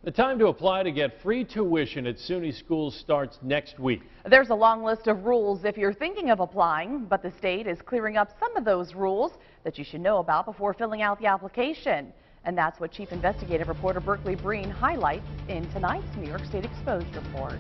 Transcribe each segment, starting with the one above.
The time to apply to get free tuition at SUNY schools starts next week. There's a long list of rules if you're thinking of applying, but the state is clearing up some of those rules that you should know about before filling out the application. And that's what Chief Investigative Reporter Berkeley Breen highlights in tonight's New York State Exposed report.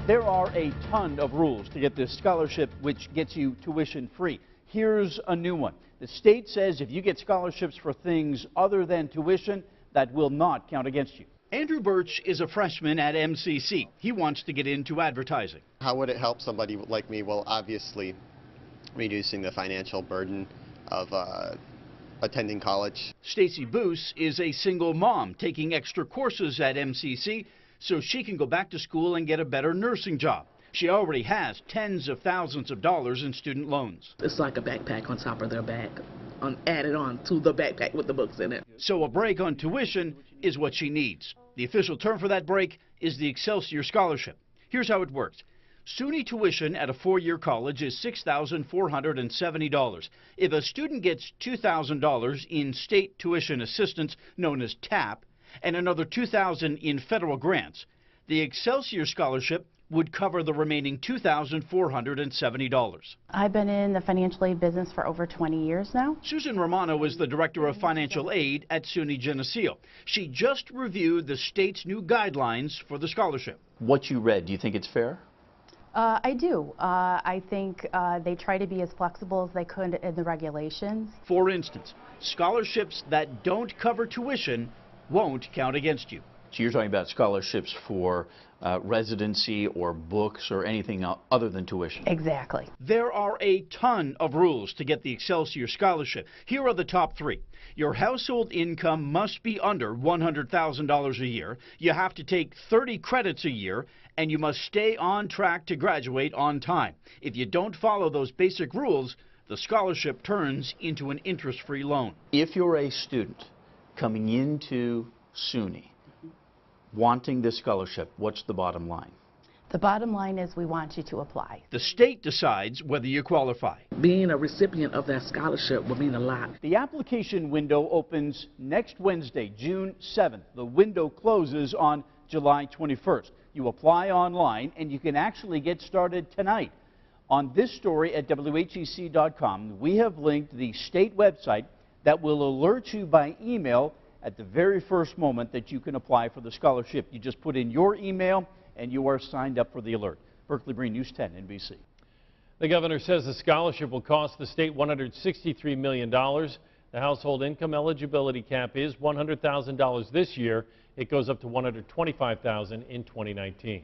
There are a ton of rules to get this scholarship, which gets you tuition free. Here's a new one. The state says if you get scholarships for things other than tuition, that will not count against you. Andrew Birch is a freshman at MCC. He wants to get into advertising. How would it help somebody like me? Well, obviously, reducing the financial burden of attending college. Stacy Boos is a single mom taking extra courses at MCC so she can go back to school and get a better nursing job. She already has tens of thousands of dollars in student loans. It's like a backpack on top of their bag, added on to the backpack with the books in it. So a break on tuition is what she needs. The official term for that break is the Excelsior Scholarship. Here's how it works. SUNY tuition at a four-year college is $6,470. If a student gets $2,000 in state tuition assistance, known as TAP, and another $2,000 in federal grants, the Excelsior Scholarship would cover the remaining $2,470. I've been in the financial aid business for over 20 years now. Susan Romano is the director of financial aid at SUNY Geneseo. She just reviewed the state's new guidelines for the scholarship. What you read, do you think it's fair? I do. I think they try to be as flexible as they could in the regulations. For instance, scholarships that don't cover tuition won't count against you. So you're talking about scholarships for residency or books or anything other than tuition? Exactly. There are a ton of rules to get the Excelsior Scholarship. Here are the top three. Your household income must be under $100,000 a year. You have to take 30 credits a year, and you must stay on track to graduate on time. If you don't follow those basic rules, the scholarship turns into an interest-free loan. If you're a student coming into SUNY wanting this scholarship, what's the bottom line? The bottom line is we want you to apply. The state decides whether you qualify. Being a recipient of that scholarship will mean a lot. The application window opens next Wednesday, June 7th. The window closes on July 21st. You apply online and you can actually get started tonight. On this story at WHEC.com, we have linked the state website that will alert you by email at the very first moment that you can apply for the scholarship. You just put in your email and you are signed up for the alert. Berkeley Breen, News 10, NBC. The governor says the scholarship will cost the state $163 million. The household income eligibility cap is $100,000 this year. It goes up to $125,000 in 2019.